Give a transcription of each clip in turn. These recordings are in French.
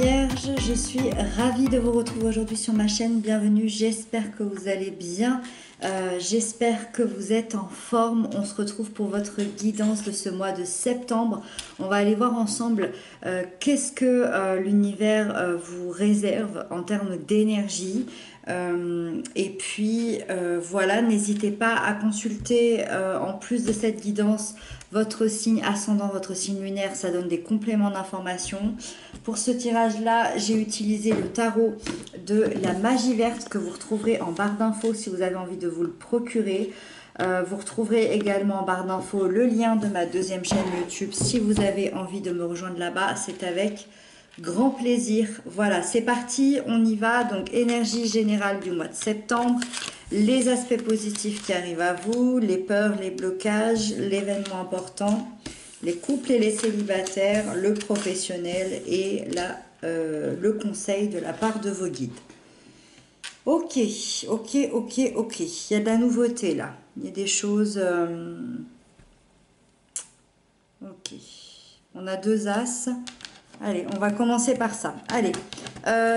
Vierge, je suis ravie de vous retrouver aujourd'hui sur ma chaîne. Bienvenue, j'espère que vous allez bien. J'espère que vous êtes en forme. On se retrouve pour votre guidance de ce mois de septembre. On va aller voir ensemble qu'est-ce que l'univers vous réserve en termes d'énergie. Et puis voilà, n'hésitez pas à consulter en plus de cette guidance votre signe ascendant, votre signe lunaire, ça donne des compléments d'information. Pour ce tirage-là, j'ai utilisé le tarot de la magie verte que vous retrouverez en barre d'infos si vous avez envie de vous le procurer. Vous retrouverez également en barre d'infos le lien de ma deuxième chaîne YouTube si vous avez envie de me rejoindre là-bas. C'est avec grand plaisir. Voilà, c'est parti, on y va. Donc, énergie générale du mois de septembre. Les aspects positifs qui arrivent à vous, les peurs, les blocages, l'événement important, les couples et les célibataires, le professionnel et le conseil de la part de vos guides. Ok. Il y a de la nouveauté là. Il y a des choses... Ok. On a deux as. Allez, on va commencer par ça. Allez,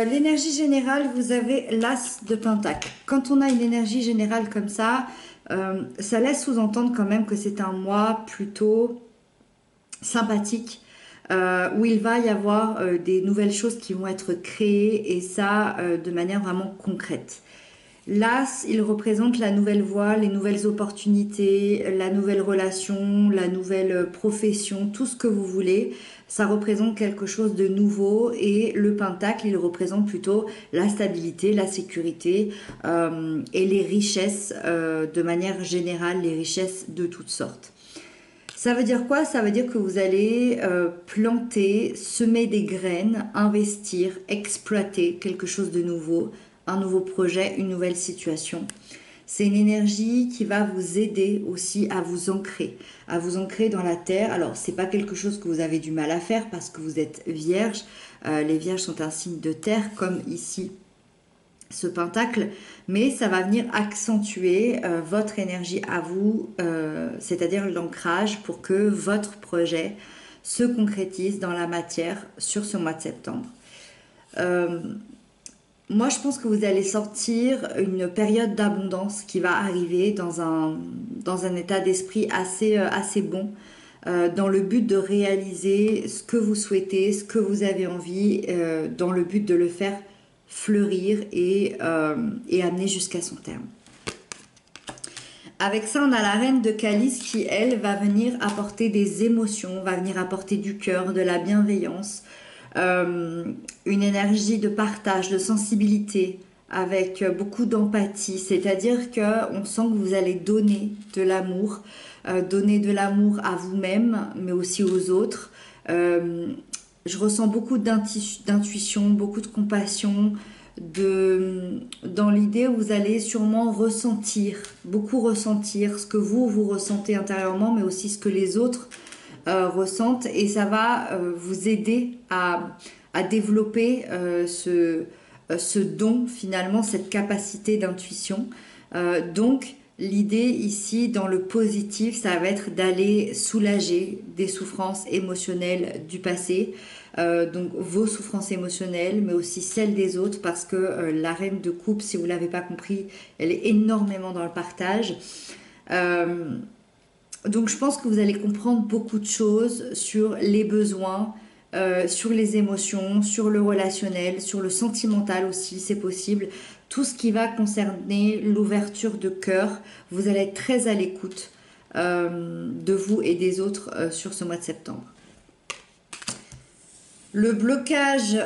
l'énergie générale, vous avez l'as de pentacle. Quand on a une énergie générale comme ça laisse sous-entendre quand même que c'est un mois plutôt sympathique, où il va y avoir des nouvelles choses qui vont être créées, et ça de manière vraiment concrète. L'as, il représente la nouvelle voie, les nouvelles opportunités, la nouvelle relation, la nouvelle profession, tout ce que vous voulez. Ça représente quelque chose de nouveau, et le pentacle, il représente plutôt la stabilité, la sécurité et les richesses de manière générale, les richesses de toutes sortes. Ça veut dire quoi? Ça veut dire que vous allez planter, semer des graines, investir, exploiter quelque chose de nouveau, un nouveau projet, une nouvelle situation. C'est une énergie qui va vous aider aussi à vous ancrer dans la terre. Alors, c'est pas quelque chose que vous avez du mal à faire parce que vous êtes vierge. Les vierges sont un signe de terre, comme ici ce pentacle, mais ça va venir accentuer votre énergie à vous, c'est-à-dire l'ancrage pour que votre projet se concrétise dans la matière sur ce mois de septembre. Moi, je pense que vous allez sortir une période d'abondance qui va arriver dans un état d'esprit assez bon, dans le but de réaliser ce que vous souhaitez, ce que vous avez envie, dans le but de le faire fleurir et amener jusqu'à son terme. Avec ça, on a la reine de calice qui, elle, va venir apporter des émotions, va venir apporter du cœur, de la bienveillance, une énergie de partage, de sensibilité, avec beaucoup d'empathie. C'est-à-dire qu'on sent que vous allez donner de l'amour à vous-même, mais aussi aux autres. Je ressens beaucoup d'intuition, beaucoup de compassion, dans l'idée où vous allez sûrement beaucoup ressentir ce que vous ressentez intérieurement, mais aussi ce que les autres ressentent, et ça va vous aider à développer ce don, finalement, cette capacité d'intuition. Donc, l'idée ici, dans le positif, ça va être d'aller soulager des souffrances émotionnelles du passé, donc vos souffrances émotionnelles, mais aussi celles des autres, parce que la reine de coupe, si vous ne l'avez pas compris, elle est énormément dans le partage. Donc je pense que vous allez comprendre beaucoup de choses sur les besoins, sur les émotions, sur le relationnel, sur le sentimental aussi, c'est possible. Tout ce qui va concerner l'ouverture de cœur, vous allez être très à l'écoute de vous et des autres sur ce mois de septembre. Le blocage,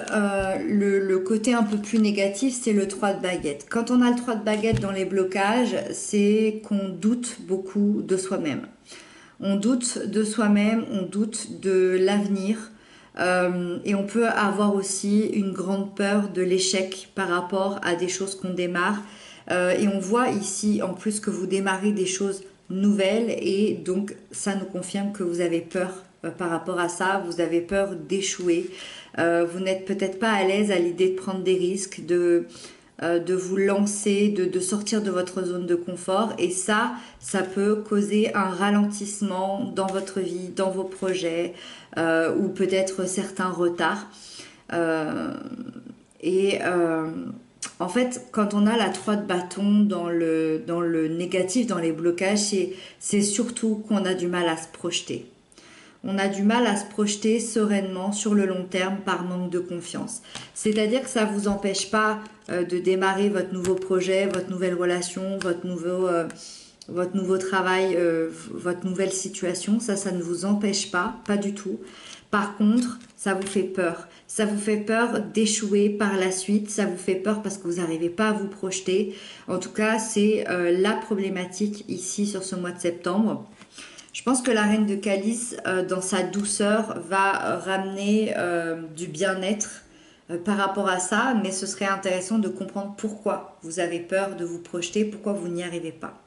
le côté un peu plus négatif, c'est le 3 de baguette. Quand on a le 3 de baguette dans les blocages, c'est qu'on doute beaucoup de soi-même. On doute de soi-même, on doute de l'avenir. Et on peut avoir aussi une grande peur de l'échec par rapport à des choses qu'on démarre. Et on voit ici en plus que vous démarrez des choses nouvelles, et donc ça nous confirme que vous avez peur par rapport à ça, vous avez peur d'échouer, vous n'êtes peut-être pas à l'aise à l'idée de prendre des risques, de vous lancer, de sortir de votre zone de confort, et ça peut causer un ralentissement dans votre vie, dans vos projets, ou peut-être certains retards. En fait, quand on a la 3 de bâton dans le négatif, dans les blocages, c'est surtout qu'on a du mal à se projeter. On a du mal à se projeter sereinement sur le long terme par manque de confiance. C'est-à-dire que ça ne vous empêche pas de démarrer votre nouveau projet, votre nouvelle relation, votre nouveau travail, votre nouvelle situation. Ça ne vous empêche pas du tout. Par contre, ça vous fait peur. Ça vous fait peur d'échouer par la suite. Ça vous fait peur parce que vous n'arrivez pas à vous projeter. En tout cas, c'est la problématique ici sur ce mois de septembre. Je pense que la reine de calice, dans sa douceur, va ramener du bien-être par rapport à ça. Mais ce serait intéressant de comprendre pourquoi vous avez peur de vous projeter, pourquoi vous n'y arrivez pas.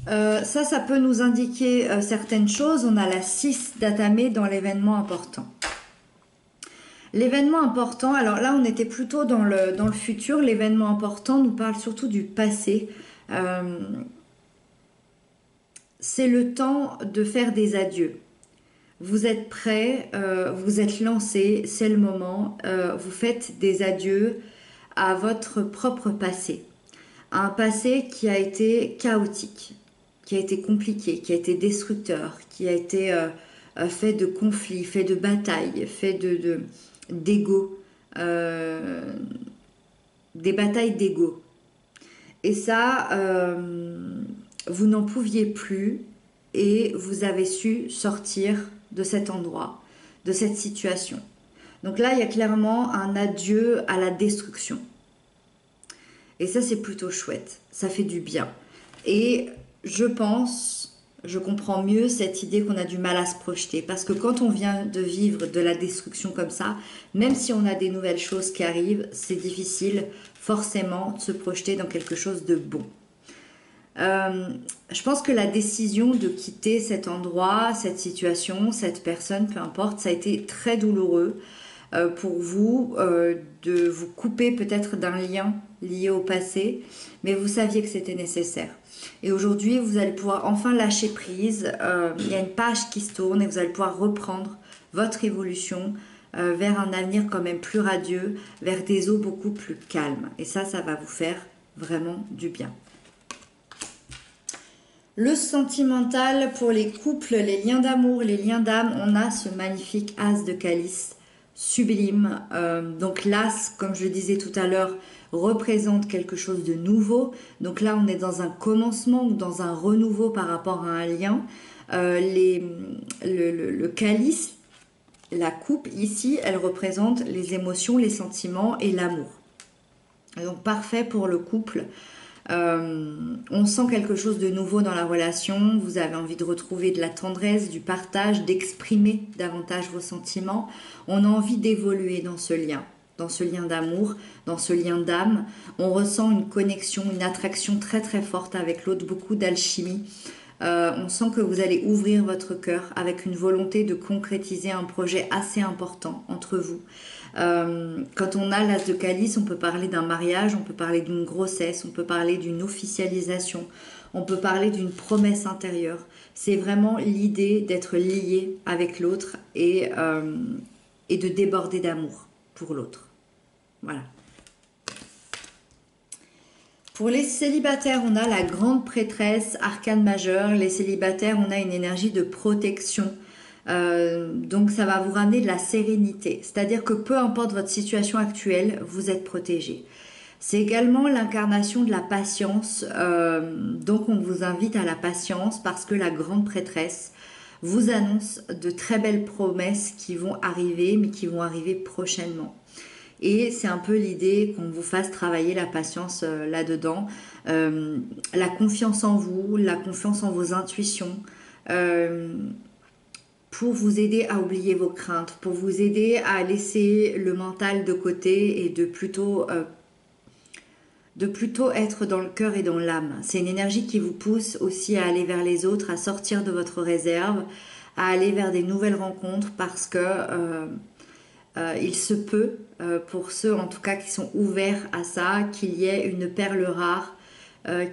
Ça peut nous indiquer certaines choses. On a la 6 d'Atamé dans l'événement important. L'événement important, alors là on était plutôt dans le futur. L'événement important nous parle surtout du passé. C'est le temps de faire des adieux. Vous êtes prêts, vous êtes lancés, c'est le moment. Vous faites des adieux à votre propre passé. Un passé qui a été chaotique, qui a été compliqué, qui a été destructeur, qui a été fait de conflits, fait de batailles, fait d'ego, des batailles d'ego. Et ça, vous n'en pouviez plus et vous avez su sortir de cet endroit, de cette situation. Donc là, il y a clairement un adieu à la destruction. Et ça, c'est plutôt chouette. Ça fait du bien. Et je comprends mieux cette idée qu'on a du mal à se projeter. Parce que quand on vient de vivre de la destruction comme ça, même si on a des nouvelles choses qui arrivent, c'est difficile forcément de se projeter dans quelque chose de bon. Je pense que la décision de quitter cet endroit, cette situation, cette personne, peu importe, ça a été très douloureux pour vous de vous couper peut-être d'un lien lié au passé, mais vous saviez que c'était nécessaire. Et aujourd'hui, vous allez pouvoir enfin lâcher prise. Il y a une page qui se tourne et vous allez pouvoir reprendre votre évolution vers un avenir quand même plus radieux, vers des eaux beaucoup plus calmes. Et ça va vous faire vraiment du bien. Le sentimental pour les couples, les liens d'amour, les liens d'âme, on a ce magnifique as de calice sublime. Donc l'as, comme je le disais tout à l'heure, représente quelque chose de nouveau. Donc là, on est dans un commencement ou dans un renouveau par rapport à un lien. Le calice, la coupe ici, elle représente les émotions, les sentiments et l'amour. Donc parfait pour le couple. On sent quelque chose de nouveau dans la relation, vous avez envie de retrouver de la tendresse, du partage, d'exprimer davantage vos sentiments. On a envie d'évoluer dans ce lien d'amour, dans ce lien d'âme. On ressent une connexion, une attraction très très forte avec l'autre, beaucoup d'alchimie. On sent que vous allez ouvrir votre cœur avec une volonté de concrétiser un projet assez important entre vous. Quand on a l'as de calice, on peut parler d'un mariage, on peut parler d'une grossesse, on peut parler d'une officialisation, on peut parler d'une promesse intérieure. C'est vraiment l'idée d'être lié avec l'autre et de déborder d'amour pour l'autre. Voilà. Pour les célibataires, on a la grande prêtresse, arcane majeur. Les célibataires, on a une énergie de protection. Donc ça va vous ramener de la sérénité. C'est-à-dire que peu importe votre situation actuelle, vous êtes protégé. C'est également l'incarnation de la patience. Donc on vous invite à la patience parce que la grande prêtresse vous annonce de très belles promesses qui vont arriver, mais qui vont arriver prochainement. Et c'est un peu l'idée qu'on vous fasse travailler la patience là-dedans, la confiance en vous, la confiance en vos intuitions, pour vous aider à oublier vos craintes, pour vous aider à laisser le mental de côté et de plutôt être dans le cœur et dans l'âme. C'est une énergie qui vous pousse aussi à aller vers les autres, à sortir de votre réserve, à aller vers des nouvelles rencontres parce que il se peut, pour ceux en tout cas qui sont ouverts à ça, qu'il y ait une perle rare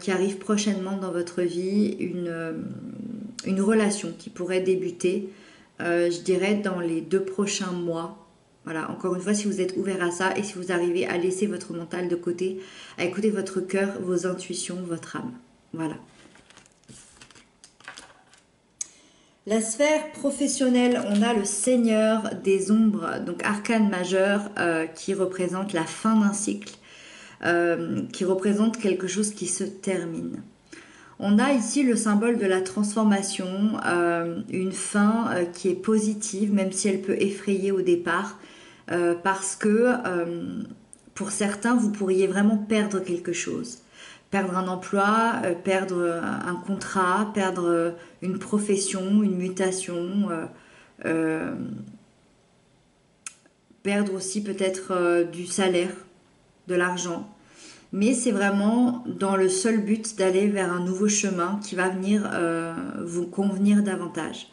qui arrive prochainement dans votre vie, une relation qui pourrait débuter je dirais dans les 2 prochains mois. Voilà, encore une fois, si vous êtes ouvert à ça et si vous arrivez à laisser votre mental de côté, à écouter votre cœur, vos intuitions, votre âme. Voilà. La sphère professionnelle, on a le Seigneur des Ombres, donc arcane majeur qui représente la fin d'un cycle, qui représente quelque chose qui se termine. On a ici le symbole de la transformation, une fin qui est positive, même si elle peut effrayer au départ, parce que pour certains, vous pourriez vraiment perdre quelque chose. Perdre un emploi, perdre un contrat, perdre une profession, une mutation, euh, perdre aussi peut-être du salaire, de l'argent. Mais c'est vraiment dans le seul but d'aller vers un nouveau chemin qui va venir vous convenir davantage.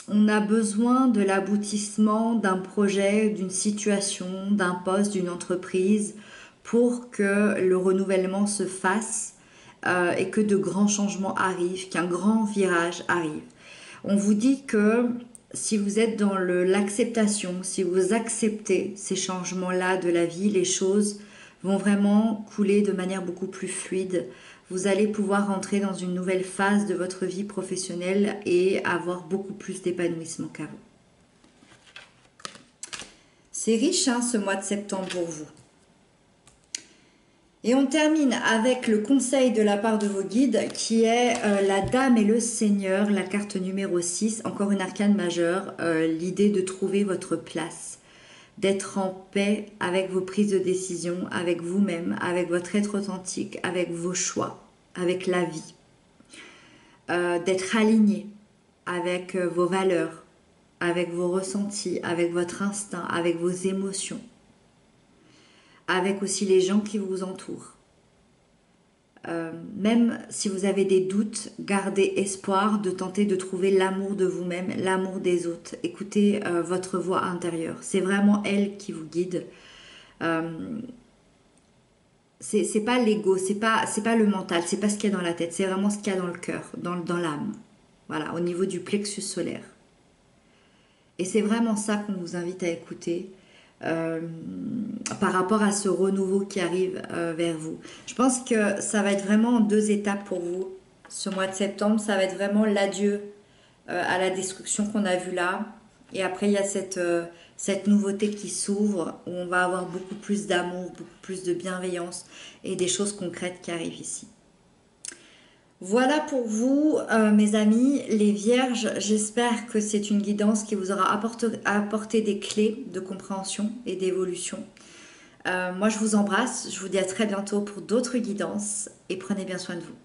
On a besoin de l'aboutissement d'un projet, d'une situation, d'un poste, d'une entreprise pour que le renouvellement se fasse et que de grands changements arrivent, qu'un grand virage arrive. On vous dit que si vous êtes dans l'acceptation, si vous acceptez ces changements-là de la vie, les choses vont vraiment couler de manière beaucoup plus fluide. Vous allez pouvoir entrer dans une nouvelle phase de votre vie professionnelle et avoir beaucoup plus d'épanouissement qu'avant. C'est riche hein, ce mois de septembre pour vous. Et on termine avec le conseil de la part de vos guides qui est la Dame et le Seigneur, la carte numéro 6, encore une arcane majeure, l'idée de trouver votre place, d'être en paix avec vos prises de décision, avec vous-même, avec votre être authentique, avec vos choix, avec la vie, d'être aligné avec vos valeurs, avec vos ressentis, avec votre instinct, avec vos émotions, avec aussi les gens qui vous entourent. Même si vous avez des doutes, gardez espoir de tenter de trouver l'amour de vous-même, l'amour des autres. Écoutez votre voix intérieure. C'est vraiment elle qui vous guide. C'est pas l'ego, c'est pas le mental, c'est pas ce qu'il y a dans la tête, c'est vraiment ce qu'il y a dans le cœur, dans l'âme. Voilà, au niveau du plexus solaire. Et c'est vraiment ça qu'on vous invite à écouter. Par rapport à ce renouveau qui arrive vers vous. Je pense que ça va être vraiment en 2 étapes pour vous. Ce mois de septembre, ça va être vraiment l'adieu à la destruction qu'on a vue là. Et après, il y a cette nouveauté qui s'ouvre, où on va avoir beaucoup plus d'amour, beaucoup plus de bienveillance et des choses concrètes qui arrivent ici. Voilà pour vous, mes amis, les vierges. J'espère que c'est une guidance qui vous aura apporté des clés de compréhension et d'évolution. Moi, je vous embrasse. Je vous dis à très bientôt pour d'autres guidances et prenez bien soin de vous.